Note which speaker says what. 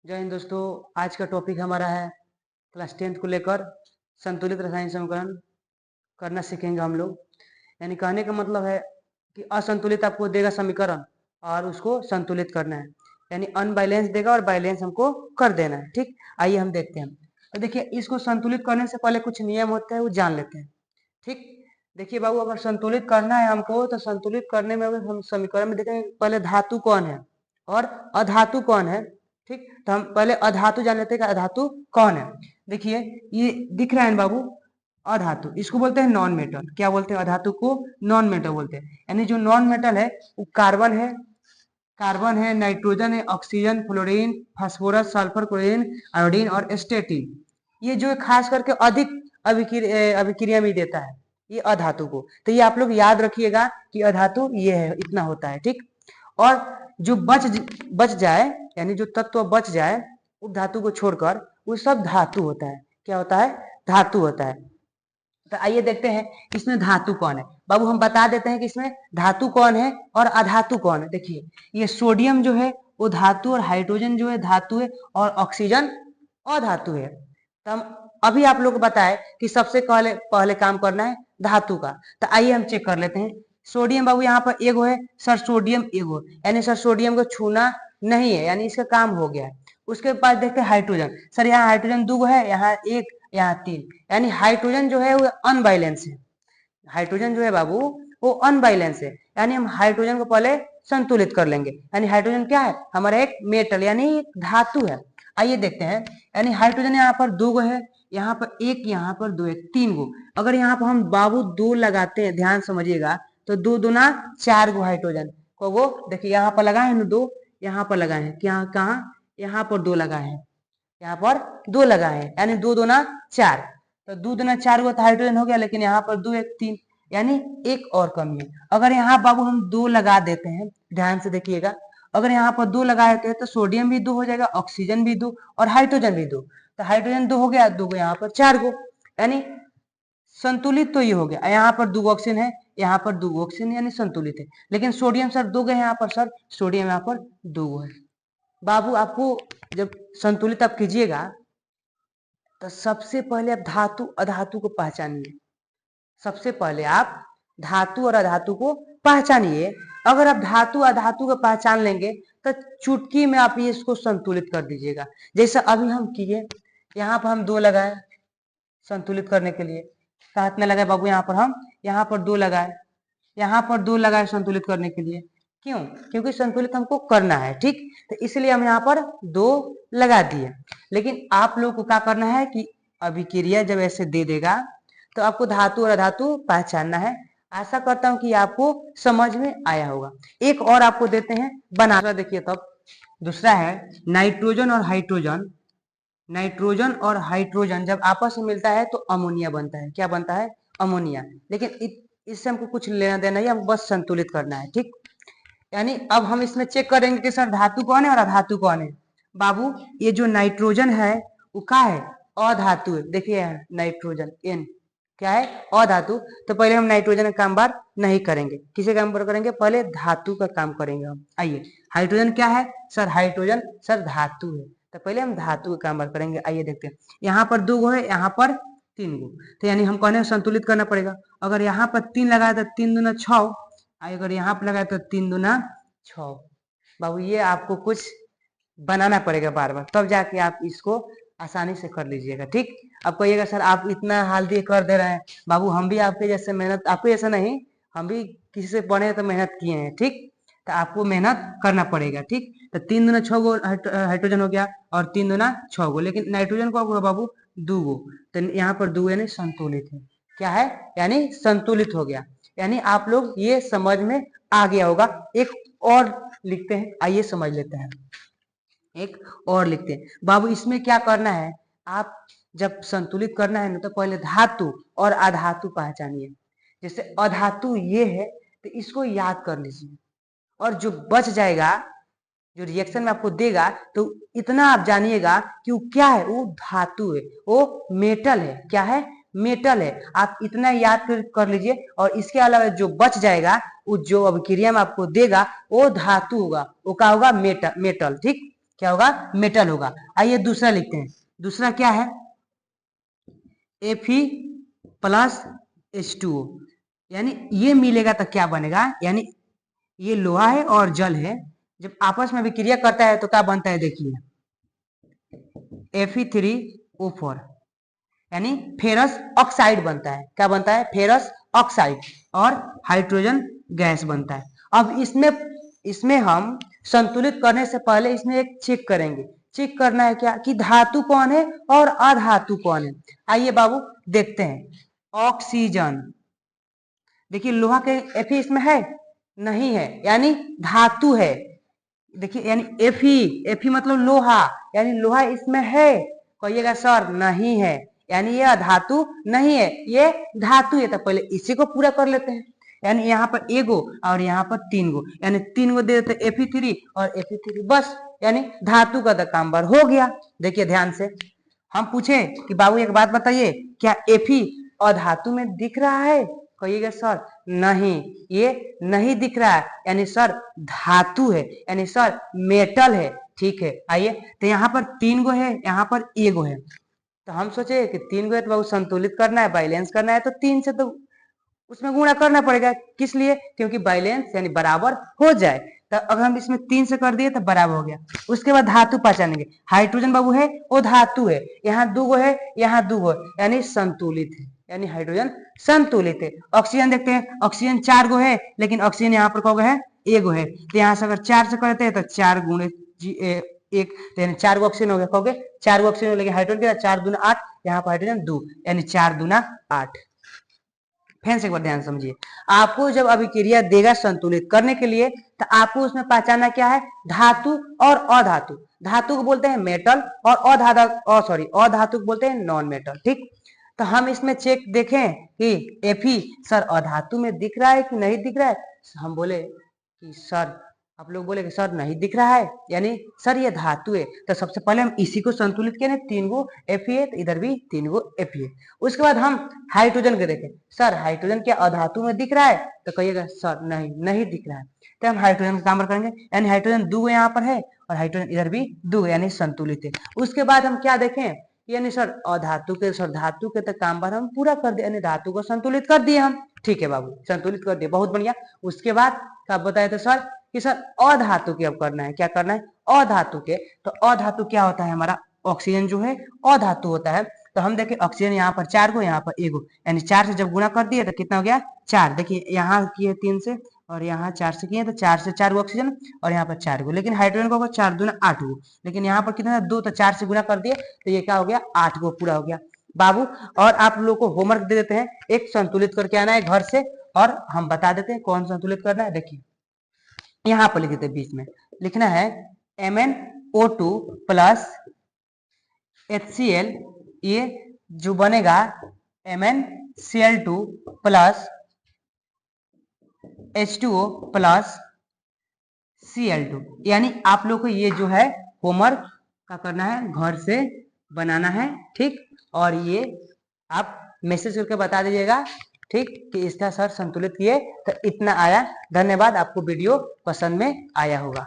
Speaker 1: जय हिंद दोस्तों। आज का टॉपिक हमारा है क्लास 10th को लेकर संतुलित रासायनिक समीकरण करना सीखेंगे हम लोग। यानी कहने का मतलब है कि असंतुलित आपको देगा समीकरण और उसको संतुलित करना है, यानी अनबैलेंस देगा और बैलेंस हमको कर देना है। ठीक, आइए हम देखते हैं। तो देखिए, इसको संतुलित करने से पहले कुछ नियम होते हैं, वो जान लेते हैं। ठीक, देखिए बाबू, अगर संतुलित करना है हमको तो संतुलित करने में अगर हम समीकरण में देखेंगे पहले धातु कौन है और अधातु कौन है। ठीक, तो हम पहले अधातु जान लेते हैं कि अधातु कौन है। देखिए, ये दिख रहा है बाबू, अधातु इसको बोलते हैं नॉन मेटल। क्या बोलते हैं? अधातु को नॉन मेटल बोलते हैं। यानी जो नॉन मेटल है वो कार्बन है, नाइट्रोजन है, oxygen, fluorine, phosphorus, sulphur, chlorine, iodine और स्टेटिन। ये जो खास करके अधिक अभिक्रिया में देता है ये अधातु को। तो ये आप लोग याद रखिएगा कि अधातु ये है, इतना होता है। ठीक, और जो बच जाए, यानी जो तत्व बच जाए उप धातु को छोड़कर, वो सब धातु होता है। क्या होता है? धातु होता है। तो आइए देखते हैं इसमें धातु कौन है। बाबू हम बता देते हैं कि इसमें धातु कौन है और अधातु कौन है। देखिए, ये सोडियम जो है वो धातु, और हाइड्रोजन जो है धातु है, और ऑक्सीजन अधातु है। तो हम अभी आप लोग को बताए कि सबसे पहले पहले काम करना है धातु का। तो आइए हम चेक कर लेते हैं। सोडियम बाबू यहाँ पर एगो है सर, सोडियम एगो, यानी सर सोडियम को छूना नहीं है, यानी इसका काम हो गया है। उसके बाद देखते हैं हाइड्रोजन। सर यहाँ हाइड्रोजन दो है, यहाँ एक, यहाँ तीन, यानी हाइड्रोजन जो है वो अनबैलेंस है। हाइड्रोजन जो है बाबू वो अनबैलेंस है, यानी हम हाइड्रोजन को पहले संतुलित कर लेंगे। यानी हाइड्रोजन क्या है? हमारा एक मेटल यानी एक धातु है। आइए देखते हैं। यानी हाइड्रोजन यहाँ पर दो गो है, यहाँ पर एक, यहाँ पर दो है, तीन गो। अगर यहाँ पर हम बाबू दो लगाते हैं, ध्यान समझिएगा, तो दो दूना चार गो हाइड्रोजन को वो देखिए यहाँ पर लगाए हैं दो, यहाँ पर लगाए हैं, क्या कहाँ? यहाँ पर दो लगाए हैं, यहाँ पर दो लगाए हैं, यानी दो दूना चार। तो दो दूना चार को तो हाइड्रोजन हो गया, लेकिन यहाँ पर दो एक तीन, यानी एक और कमी है। अगर यहाँ बाबू हम दो लगा देते हैं, ध्यान से देखिएगा, अगर यहाँ पर दो लगा देते हैं तो सोडियम भी दो हो जाएगा, ऑक्सीजन भी दो, और हाइड्रोजन भी दो। तो हाइड्रोजन दो हो गया, दो गो यहाँ पर चार गो, यानी संतुलित तो ये हो गया। यहाँ पर दो ऑक्सीजन है, यहाँ पर दो ऑक्सीजन, यानी संतुलित है। लेकिन सोडियम सर दो गए यहाँ पर, सर सोडियम यहाँ पर दो है। बाबू आपको जब संतुलित आप कीजिएगा तो सबसे पहले आप धातु अधातु को पहचानिए। सबसे पहले आप धातु और अधातु को पहचानिए। अगर आप धातु अधातु को पहचान लेंगे तो चुटकी में आप ये इसको संतुलित कर दीजिएगा। जैसे अभी हम किए, यहाँ पर हम दो लगाए संतुलित करने के लिए। कहा इतना लगाए बाबू? यहाँ पर हम यहाँ पर दो लगाए, यहाँ पर दो लगाए संतुलित करने के लिए। क्यों? क्योंकि संतुलित हमको करना है। ठीक, तो इसलिए हम यहाँ पर दो लगा दिए। लेकिन आप लोग को क्या करना है कि अभिक्रिया जब ऐसे दे देगा तो आपको धातु और अधातु पहचानना है। आशा करता हूं कि आपको समझ में आया होगा। एक और आपको देते हैं बना, देखिए तब। दूसरा है नाइट्रोजन और हाइड्रोजन। नाइट्रोजन और हाइड्रोजन जब आपस में मिलता है तो अमोनिया बनता है। क्या बनता है? अमोनिया। लेकिन इससे हमको कुछ लेना देना ही, हमको बस संतुलित करना है। ठीक, यानी अब हम इसमें चेक करेंगे कि सर धातु कौन है और अधातु कौन है। बाबू ये जो नाइट्रोजन है वो क्या है? अधातु है। देखिए नाइट्रोजन N क्या है? अधातु। तो पहले हम नाइट्रोजन का काम बार नहीं करेंगे, किसे काम पर करेंगे? पहले धातु का काम करेंगे हम। आइए, हाइड्रोजन क्या है? सर हाइड्रोजन सर धातु है, तो पहले हम धातु का काम बार करेंगे। आइए देखते हैं, यहाँ पर दो गो है, यहाँ पर तीन गो, तो यानी हम कहने संतुलित करना पड़ेगा। अगर यहाँ पर तीन लगाए तो तीन दूना छः, अगर यहाँ पर लगाए तो तीन दूना छः। बाबू ये आपको कुछ बनाना पड़ेगा बार बार, तब जाके आप इसको आसानी से कर लीजिएगा। ठीक, अब कहिएगा सर आप इतना हाल कर दे रहे हैं। बाबू हम भी आपके जैसे मेहनत, आपके जैसा नहीं, हम भी किसी से पढ़े तो मेहनत किए हैं। ठीक, तो आपको मेहनत करना पड़ेगा। ठीक, तो तीन दूना छः गो हाइड्रोजन हो गया, और तीन दूना छः गो, लेकिन नाइट्रोजन को होगा बाबू दो गो। तो यहाँ पर दो यानी संतुलित है। क्या है? यानी संतुलित हो गया। यानी आप लोग ये समझ में आ गया होगा। एक और लिखते हैं, आइए समझ लेते हैं। एक और लिखते हैं बाबू, इसमें क्या करना है? आप जब संतुलित करना है ना तो पहले धातु और अधातु पहचानिए। जैसे अधातु ये है तो इसको याद कर लीजिए, और जो बच जाएगा, जो रिएक्शन में आपको देगा, तो इतना आप जानिएगा कि वो क्या है? वो धातु है, वो मेटल है। क्या है? मेटल है। आप इतना याद कर लीजिए, और इसके अलावा जो बच जाएगा, वो जो अभिक्रिया में आपको देगा वो धातु होगा। वो क्या होगा? मेटल। ठीक, क्या होगा, मेटल होगा। आइए दूसरा लिखते हैं। दूसरा क्या है, Fe प्लस H2O, यानी ये मिलेगा तो क्या बनेगा, यानी ये लोहा है और जल है, जब आपस में अभिक्रिया करता है तो क्या बनता है, देखिए Fe3O4, यानी फेरस ऑक्साइड बनता है। क्या बनता है, फेरस ऑक्साइड, और हाइड्रोजन गैस बनता है। अब इसमें हम संतुलित करने से पहले इसमें एक चेक करेंगे। चेक करना है क्या, कि धातु कौन है और अधातु कौन है। आइए बाबू देखते हैं। ऑक्सीजन, देखिए लोहा के Fe इसमें है नहीं है, यानी धातु है। देखिए यानी Fe मतलब लोहा, यानी लोहा इसमें है। कहिएगा सर नहीं है, यानी ये धातु नहीं है, ये धातु है। तो पहले इसी को पूरा कर लेते हैं, यानी यहाँ पर एगो और यहाँ पर 3 गो, यानी 3 गो दे देते Fe3 और Fe3, बस यानी धातु का तो काम बार हो गया। देखिए ध्यान से, हम पूछे कि बाबू एक बात बताइए, क्या Fe अधातु में दिख रहा है। कहिएगा सर नहीं, ये नहीं दिख रहा है, यानी सर धातु है, यानी सर मेटल है। ठीक है, आइए तो यहाँ पर 3 गो है, यहाँ पर एगो है। तो हम सोचे कि 3 गो है तो बहुत संतुलित करना है, बैलेंस करना है, तो 3 से तो उसमें गुणा करना पड़ेगा। किस लिए, क्योंकि बैलेंस यानी बराबर हो जाए। तो अगर हम इसमें 3 से कर दिए तो बराबर हो गया। उसके बाद धातु पहचानेंगे। हाइड्रोजन बाबू है वो धातु है, यहाँ 2 गो है, यहाँ 2 गो, यानी संतुलित है, यानी हाइड्रोजन संतुलित है। ऑक्सीजन देखते हैं, ऑक्सीजन 4 गो है, लेकिन ऑक्सीजन यहाँ पर कहोगे है एगो है। तो यहाँ से अगर 4 से करते हैं तो 4 गुणे 1, यानी 4 गो ऑक्सीजन हो गया। कहोगे 4 गो ऑक्सीजन, लेकिन हाइड्रोजन कितना, 4 दूना 8, यहाँ पर हाइड्रोजन 2, यानी 4 दूना 8। फिर से एक बार ध्यान समझिए, आपको जब अभिक्रिया देगा संतुलित करने के लिए, तो आपको उसमें पहचानना क्या है, धातु और अधातु। धातु को बोलते हैं मेटल और अधातु को बोलते हैं नॉन मेटल। ठीक, तो हम इसमें चेक देखें कि Fe सर अधातु में दिख रहा है कि नहीं दिख रहा है। हम बोले कि सर, आप लोग बोले कि सर नहीं दिख रहा है, यानी सर ये धातु है। तो सबसे पहले हम इसी को संतुलित किए, 3 गो Fe है, तो इधर भी 3 गो Fe है। उसके बाद हम हाइड्रोजन को देखें, सर हाइड्रोजन क्या अधातु में दिख रहा है। तो कहिएगा सर नहीं, नहीं दिख रहा है। तो हम हाइड्रोजन का काम करेंगे, यानी हाइड्रोजन 2 यहाँ पर है और हाइड्रोजन इधर भी 2, यानी संतुलित है। उसके बाद हम क्या देखें, यानी सर अधातु के, सर धातु के तो काम बार हम पूरा कर दिए, यानी धातु को संतुलित कर दिए हम। ठीक है बाबू, संतुलित कर दिए, बहुत बढ़िया। उसके बाद क्या बताया था सर, कि सर अधातु के अब करना है। क्या करना है, अधातु के। तो अधातु क्या होता है, हमारा ऑक्सीजन जो है अधातु होता है। तो हम देखें ऑक्सीजन यहाँ पर 4 गो, यहाँ पर एगो, यानी 4 से जब गुणा कर दिए तो कितना हो गया, 4। देखिए यहाँ किए 3 से और यहाँ 4 से किए, तो 4 से 4 गो ऑक्सीजन और यहाँ पर 4 गो, लेकिन हाइड्रोजन को 4 दूना 8 गो, लेकिन यहाँ पर कितना 2, तो 4 से गुणा कर दिए तो ये क्या हो गया, 8 गो पूरा हो गया बाबू। और आप लोग को होमवर्क दे देते हैं, एक संतुलित करके आना है घर से, और हम बता देते हैं कौन संतुलित करना है। देखिए यहाँ पर लिख देते हैं, बीच में लिखना है MnO2 प्लस HCl, ये जो बनेगा MnCl2 plus H2O plus Cl2। यानी आप लोग को ये जो है होमवर्क का करना है, घर से बनाना है। ठीक, और ये आप मैसेज करके बता दीजिएगा, ठीक, कि इसका सर संतुलित किए तो इतना आया। धन्यवाद, आपको वीडियो पसंद में आया होगा।